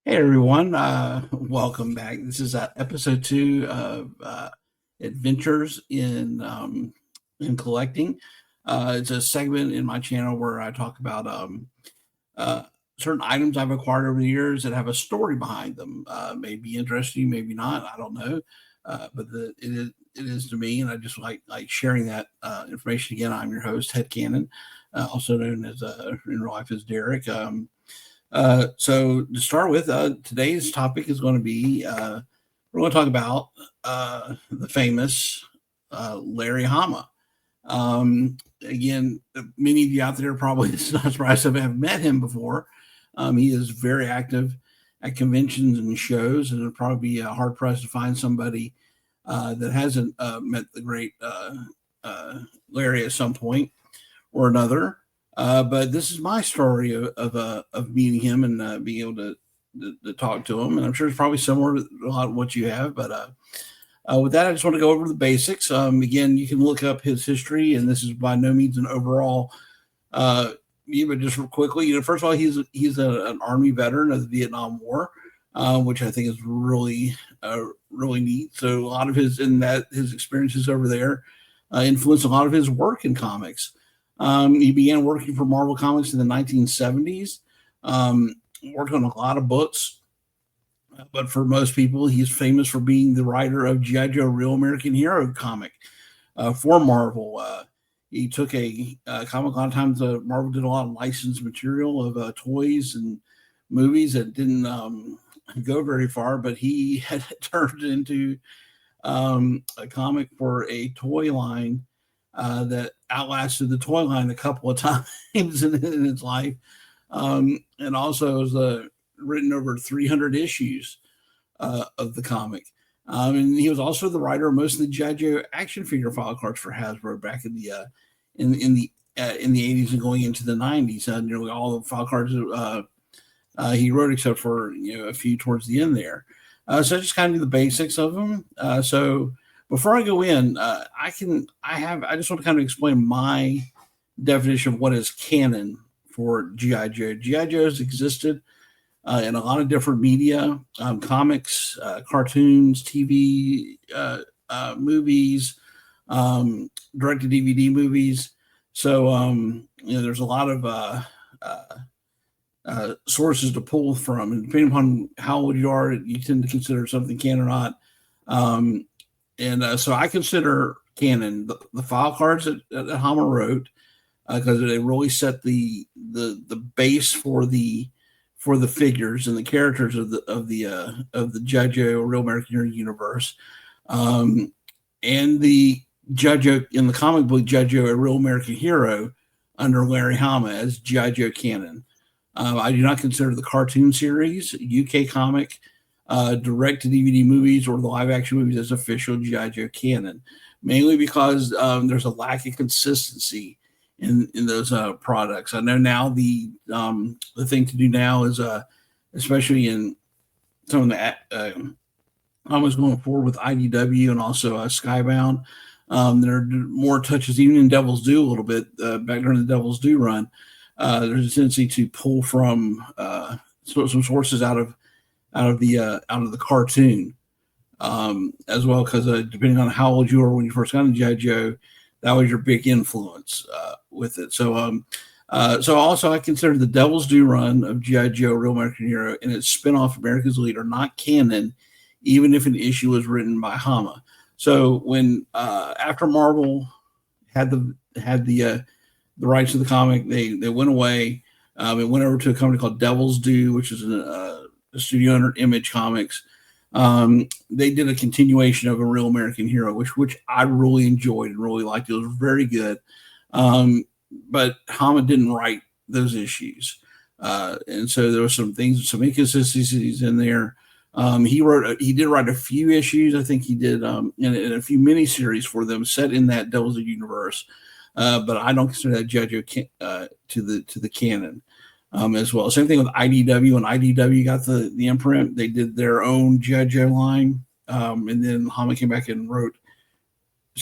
Hey everyone, welcome back. This is episode two of Adventures in Collecting. It's a segment in my channel where I talk about uh, certain items I've acquired over the years that have a story behind them. Maybe interesting, maybe not. I don't know, but it is to me, and I just like sharing that information. Again, I'm your host, Ted Cannon, also known as in real life as Derek. So to start with, today's topic is going to be we're going to talk about the famous Larry Hama. Again, many of you out there probably it's not surprised if have met him before. He is very active at conventions and shows, and it'll probably be hard pressed to find somebody that hasn't met the great Larry at some point or another. But this is my story of meeting him and being able to talk to him, and I'm sure it's probably similar to a lot of what you have. But with that, I just want to go over the basics. Again, you can look up his history, and this is by no means an overall. But just real quickly, first of all, an Army veteran of the Vietnam War, which I think is really neat. So a lot of his experiences over there influenced a lot of his work in comics. He began working for Marvel Comics in the 1970s. Worked on a lot of books, but for most people, he's famous for being the writer of G.I. Joe Real American Hero comic for Marvel. He took a comic. A lot of times, Marvel did a lot of licensed material of toys and movies that didn't go very far, but he had turned into a comic for a toy line that outlasted the toy line a couple of times in its life, and also has written over 300 issues of the comic. And he was also the writer of most of the G.I. Joe action figure file cards for Hasbro back in the 80s and going into the 90s. Nearly all the file cards he wrote, except for a few towards the end there. So just kind of the basics of them. So before I go in, I just want to kind of explain my definition of what is canon for GI Joe. GI Joe has existed in a lot of different media, comics, cartoons, TV, movies, direct to DVD movies. So there's a lot of sources to pull from, and depending upon how old you are, you tend to consider something canon or not. So I consider canon the file cards that Hama wrote, because they really set the base for the figures and the characters of the G.I. Joe Real American Hero universe, and the G.I. Joe in the comic book G.I. Joe A Real American Hero under Larry Hama as G.I. Joe canon. I do not consider the cartoon series, UK comic, direct to DVD movies, or the live action movies as official G.I. Joe canon, mainly because there's a lack of consistency in those products. I know now the thing to do now is, especially in some of the I was going forward with IDW and also Skybound. There are more touches, even in Devil's Due a little bit, back during the Devil's Due run. There's a tendency to pull from some sources out of the cartoon, as well, because depending on how old you were when you first got into GI Joe, that was your big influence with it. So also I consider the Devil's Due run of GI Joe Real American Hero and its spinoff America's Leader not canon, even if an issue was written by Hama. So when after Marvel had the rights to the comic, they went away. It went over to a company called Devil's Due, which is a studio under Image Comics. They did a continuation of A Real American Hero, which I really enjoyed and really liked. It was very good. But Hama didn't write those issues. And so there were some inconsistencies in there. He did write a few issues. I think he did in a few miniseries for them set in that Devil's Due universe. But I don't consider that G.I. Joe to the canon as well. Same thing with IDW. When IDW got the imprint, they did their own G.I. Joe line, and then Hama came back and wrote,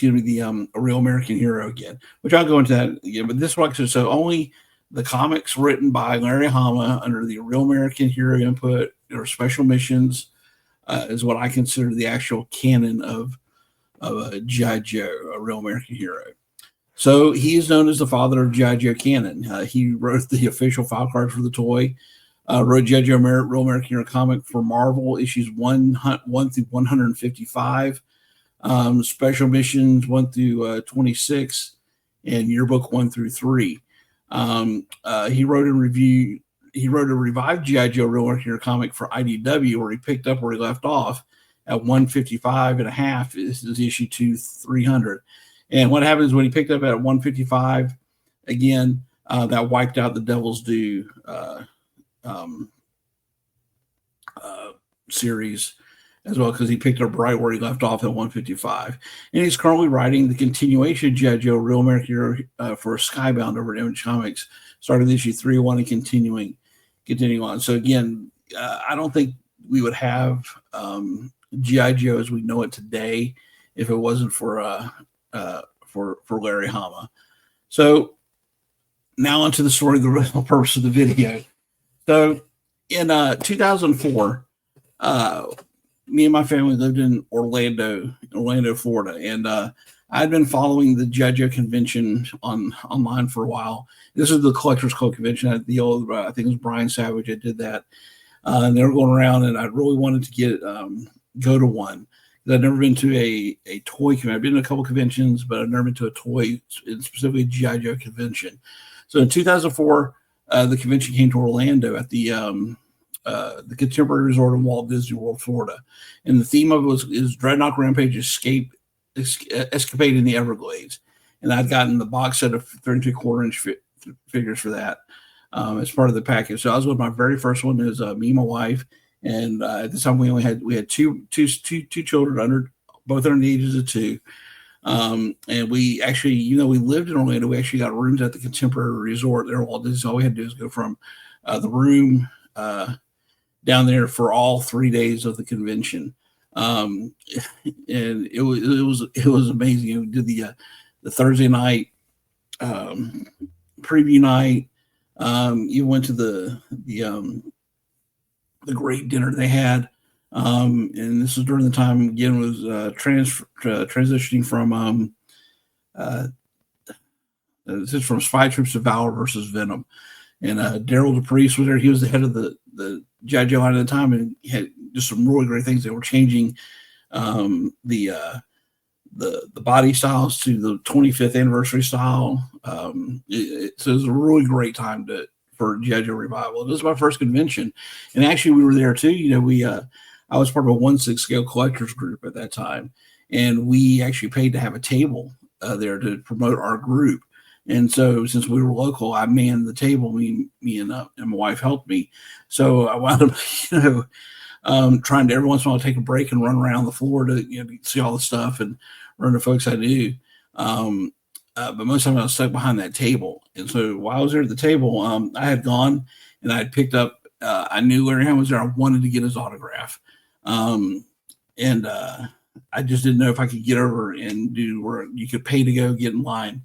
A Real American Hero again, which I'll go into that again. But this one, so only The comics written by Larry Hama under the Real American Hero input or Special Missions is what I consider the actual canon of G.I. Joe, a Real American Hero. So he is known as the father of G.I. Joe canon. He wrote the official file cards for the toy, wrote G.I. Joe Real American Hero comic for Marvel, issues 1 through 155, Special Missions 1 through 26, and Yearbook 1 through 3. He wrote a revived G.I. Joe Real American Hero comic for IDW, where he picked up where he left off at 155 and a half. This is issue 300. And what happens when he picked up at 155 again, that wiped out the Devil's Due series as well, because he picked up right where he left off at 155. And he's currently writing the continuation of G.I. Joe Real American Hero for Skybound over at Image Comics, starting issue 301 and continuing on. So again, I don't think we would have G.I. Joe as we know it today if it wasn't for Larry Hama. So now onto the story, the real purpose of the video. So in 2004, me and my family lived in Orlando, Florida, and I'd been following the G.I. Joe convention online for a while. This is the Collectors Club convention at the old, I think it was Brian Savage that did that. And they were going around, and I really wanted to go to one. I've never been to a toy convention. I've been to a couple conventions, but I've never been to a toy, specifically a G.I. Joe convention. So in 2004, the convention came to Orlando at the Contemporary Resort in Walt Disney World, Florida. And the theme of it is Dreadnought Rampage Escapade in the Everglades. And I'd gotten the box set of 32-quarter-inch figures for that as part of the package. So I was with my very first one. It was me and my wife. And at the time, we had two children both under the ages of 2. And we actually, we lived in Orlando. We actually got rooms at the Contemporary Resort there. Walt Disney. All we had to do is go from the room down there for all 3 days of the convention. And it was amazing. We did the Thursday night preview night. You went to the great dinner they had, and this was during the time again was transitioning from this is from Spy Troops of Valor versus Venom, and Daryl DePriest was there. He was the head of the G.I. Joe line at the time, and he had just some really great things. They were changing the body styles to the 25th anniversary style. So it was a really great time for G.I. Joe Revival. This was my first convention, and actually we were there too. I was part of a 1/6 scale collectors group at that time, and we actually paid to have a table there to promote our group. And so since we were local, I manned the table. Me and my wife helped me. So I wound up, trying to every once in a while take a break and run around the floor to see all the stuff and run to folks I knew. But most of the time I was stuck behind that table. And so while I was there at the table, I had gone and I had picked up, I knew Larry Hama was there. I wanted to get his autograph. And I just didn't know if I could get over and do where you could pay to go get in line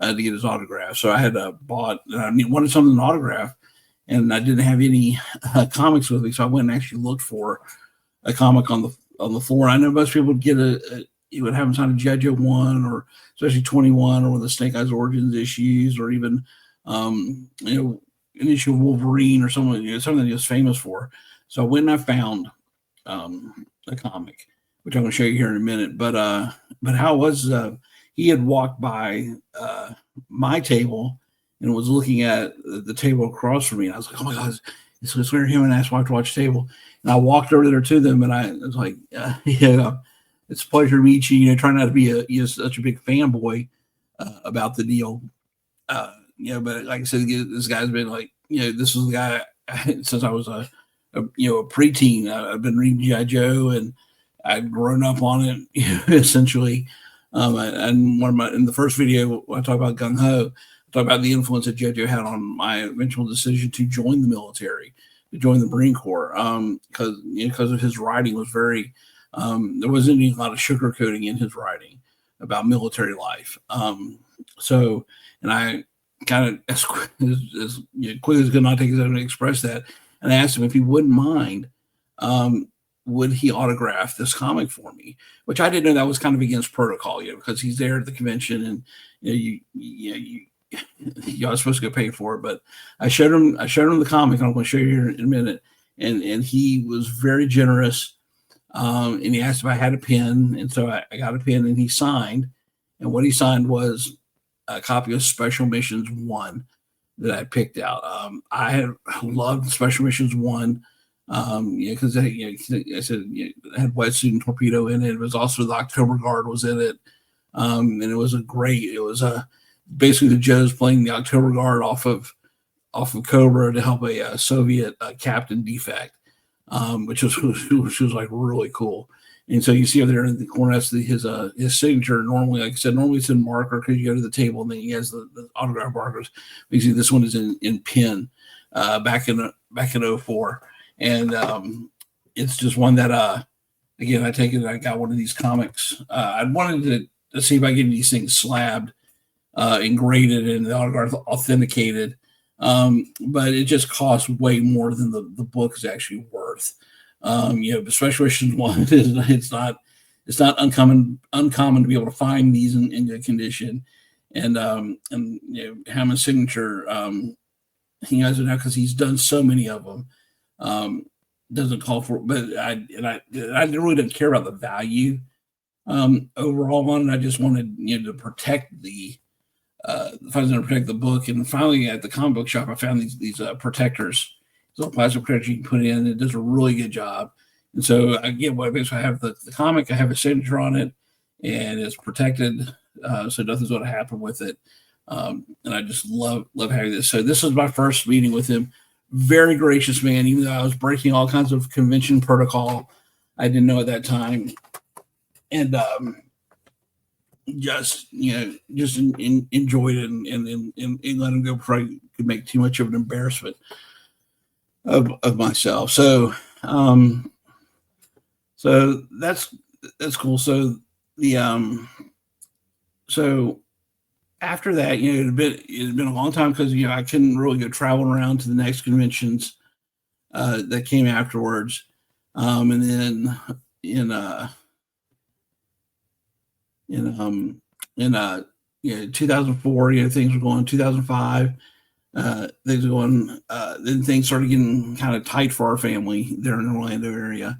to get his autograph. So I had bought, I wanted something an autograph, and I didn't have any comics with me. So I went and actually looked for a comic on the floor. I know most people would get you would have them sign a G.I. Joe 1 or especially 21 or one of the Snake Eyes Origins issues, or even an issue of Wolverine or something that he was famous for. So I went and I found a comic, which I'm going to show you here in a minute. But how it was, he had walked by my table and was looking at the table across from me. And I was like, oh my God, it's Larry Hama, and asked my wife to watch the table. And I walked over there to them, and I was like, it's a pleasure to meet you. Trying not to be such a big fanboy about the deal. But like I said, this guy's been like, this was the guy since I was a preteen. I've been reading G.I. Joe, and I'd grown up on it, essentially. And in the first video, I talk about Gung Ho, I talk about the influence that G.I. Joe had on my eventual decision to join the military, to join the Marine Corps, because of his writing was very. There wasn't a lot of sugarcoating in his writing about military life. And kind of as quick as could not take his own to express that. And I asked him if he wouldn't mind, would he autograph this comic for me? Which I didn't know that was kind of against protocol, because he's there at the convention, and you are supposed to go pay for it. But I showed him the comic, and I'm going to show you here in a minute. And he was very generous. And he asked if I had a pen, and so I got a pen, and he signed. And what he signed was a copy of Special Missions 1 that I picked out. I had loved Special Missions 1, because I said it had Wetsuit and Torpedo in it. It was also the October Guard was in it, and it was basically the Joes playing the October Guard off of Cobra to help a Soviet captain defect, which was like really cool. And so you see over there in the corner, that's his signature. Normally, like I said, it's in marker because you go to the table and then he has the autograph markers. But you see this one is in pen, back in 04. And it's just one that again, I got one of these comics. I wanted to see if I get these things slabbed, and graded, and the autograph authenticated. But it just costs way more than the book is actually worth. The Special Missions 1 it's not uncommon to be able to find these in good condition. And Hama's signature, he has it now because he's done so many of them. Doesn't call for it, but I really didn't care about the value overall on it. I just wanted to protect if I was going to protect the book. And finally at the comic book shop, I found these protectors, these little plastic protectors you can put in. It does a really good job. And so again, I have the comic, I have a signature on it, and it's protected, so nothing's going to happen with it. And I just love having this. So this was my first meeting with him. Very gracious man, even though I was breaking all kinds of convention protocol I didn't know at that time. And just enjoyed it and let him go before I could make too much of an embarrassment of myself. So so that's cool. So so after that, it had been a long time because I couldn't really go traveling around to the next conventions that came afterwards. And then in 2004, things were going. 2005, things were going. Then things started getting kind of tight for our family there in the Orlando area.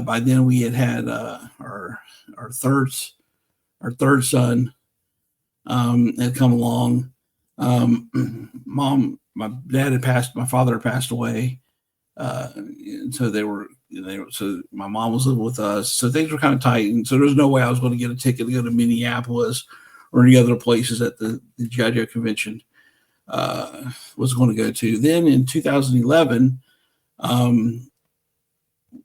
By then, we had our third son had come along. My father had passed away, and so so my mom was living with us. So things were kind of tight, and so there was no way I was going to get a ticket to go to Minneapolis or any other places that the G.I. Joe convention was going to go to. Then in 2011,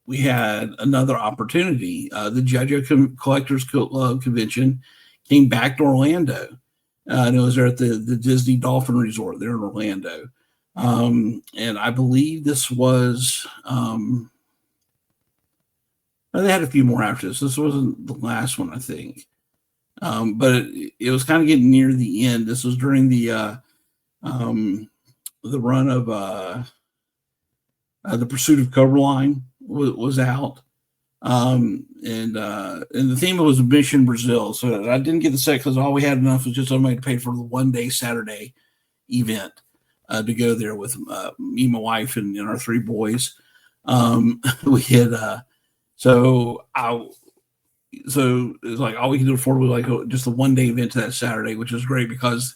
we had another opportunity. The G.I. Joe Collectors Club convention came back to Orlando. And it was there at the Disney Dolphin Resort there in Orlando. And I believe this was, they had a few more after this. This wasn't the last one, I think. But it was kind of getting near the end. This was during the run of the Pursuit of Coraline was out. And the theme was Mission Brazil. So I didn't get the set because all we had enough was just somebody to pay for the 1 day Saturday event to go there with me, my wife, and our 3 boys. We had so it was like all we could afford was like just a 1 day event to that Saturday, which was great because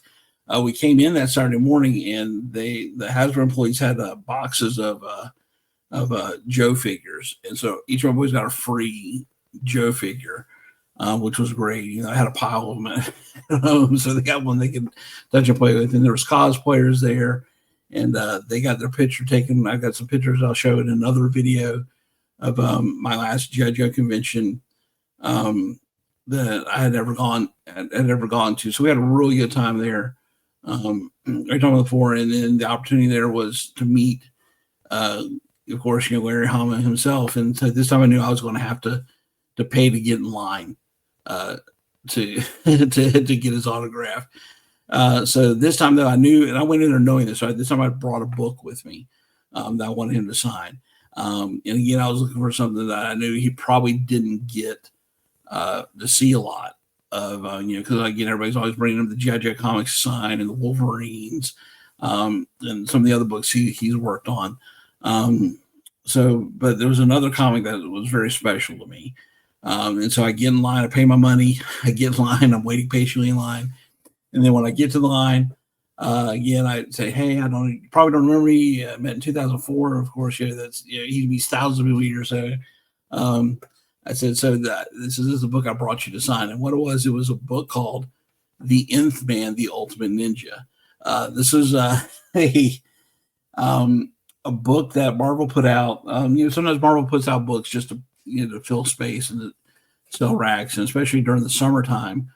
we came in that Saturday morning and the Hasbro employees had boxes of Joe figures, and so each of my boys got a free Joe figure, which was great. I had a pile of them at home, so they got one they could touch and play with. And there was cosplayers there, and they got their picture taken. I got some pictures I'll show in another video of my last G.I. Joe convention that I had never gone to. So we had a really good time there. Right talking before, and then the opportunity there was to meet. Of course, Larry Hama himself, and so this time I knew I was going to have to pay to get in line to get his autograph. So this time though, I knew, and I went in there knowing this. So this time I brought a book with me that I wanted him to sign. And again, I was looking for something that I knew he probably didn't get to see a lot of, because again, everybody's always bringing him the G.I. Joe comics sign and the Wolverines, and some of the other books he's worked on. But there was another comic that was very special to me. And so I get in line, I pay my money, I get in line, I'm waiting patiently in line. And then when I get to the line, again, I say, "Hey, you probably don't remember me. I met in 2004. Of course, that's he meets thousands of people a year." So, I said, "So this is a book I brought you to sign." And what it was a book called "The Nth Man, the Ultimate Ninja." This is a book that Marvel put out. Sometimes Marvel puts out books just to fill space and to sell racks, and especially during the summertime.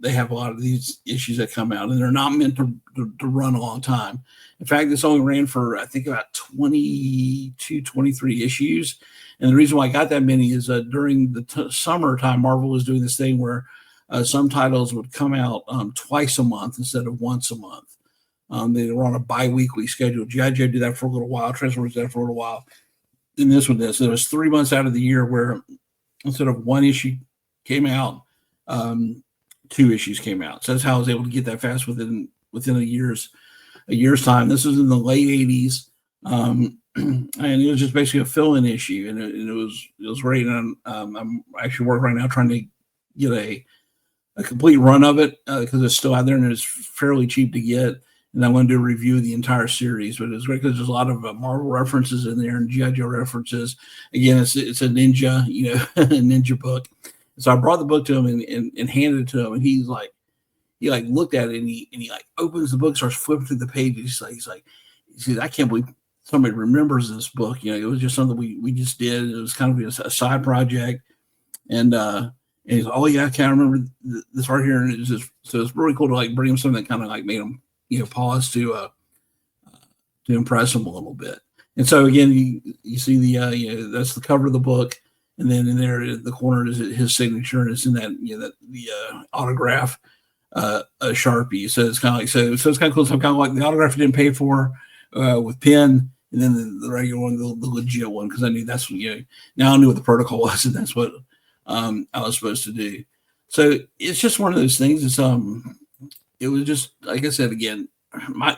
They have a lot of these issues that come out, and they're not meant to run a long time. In fact, this only ran for, I think, about 22, 23 issues. And the reason why I got that many is during the summertime, Marvel was doing this thing where some titles would come out twice a month instead of once a month. They were on a bi-weekly schedule. G.I. Joe did that for a little while. Transformers did that for a little while. And this one did. So there was 3 months out of the year where instead of one issue came out, 2 issues came out. So that's how I was able to get that fast within a year's time. This was in the late 80s, and it was just basically a fill-in issue, and it was great. And I'm actually working right now trying to get a complete run of it because it's still out there and it's fairly cheap to get. And I'm going to do a review of the entire series, but it's great because there's a lot of Marvel references in there and G.I. Joe references. Again, it's a ninja, a ninja book. So I brought the book to him and handed it to him, and he looked at it and he opens the book, starts flipping through the pages. He's like, I can't believe somebody remembers this book. It was just something we just did. It was kind of a side project, and he's like, oh yeah, I can't remember this right here. And so it's really cool to bring him something that kind of made him pause to impress him a little bit. And so again, you see the that's the cover of the book. And then in there, in the corner is his signature, and it's in that the autograph Sharpie. So it's kind of so it's kind of cool. So kind of like the autograph I didn't pay for with pen, and then the regular one, the legit one, because I knew that's what now I knew what the protocol was, and that's what I was supposed to do. So it's just one of those things. It's it was just like I said again.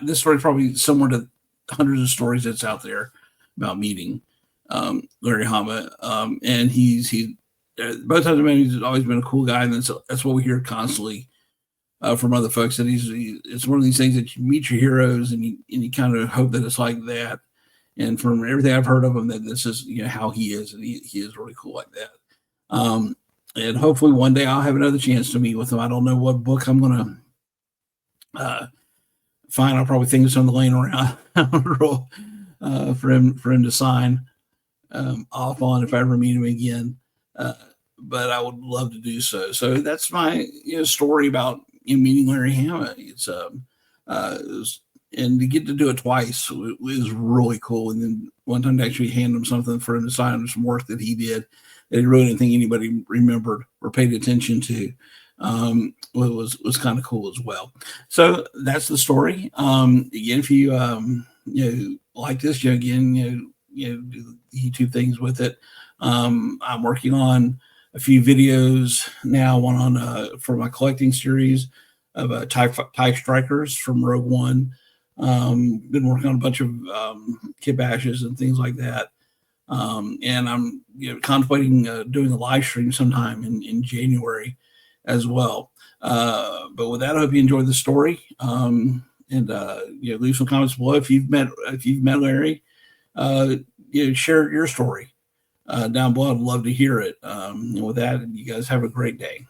This story is probably similar to hundreds of stories that's out there about meeting Larry Hama, and he both times I met him, he's always been a cool guy, and that's what we hear constantly from other folks. That it's one of these things that you meet your heroes, and you kind of hope that it's like that. And from everything I've heard of him, that this is how he is, and he is really cool like that. And hopefully one day I'll have another chance to meet with him. I don't know what book I'm gonna find. I'll probably think of something laying around for him to sign off on if I ever meet him again. But I would love to do so. So that's my story about meeting Larry Hama. It's and to get to do it twice was really cool. And then one time to actually hand him something for him to sign on some work that he did that he really didn't think anybody remembered or paid attention to. Was kind of cool as well. So that's the story. Again, if you like this, again, do the YouTube things with it. I'm working on a few videos now. One on for my collecting series of TIE Strikers from Rogue One. Been working on a bunch of kit bashes and things like that. And I'm contemplating doing a live stream sometime in January as well. But with that, I hope you enjoyed the story. And leave some comments below if you've met Larry. Share your story down below. I'd love to hear it. And with that, you guys have a great day.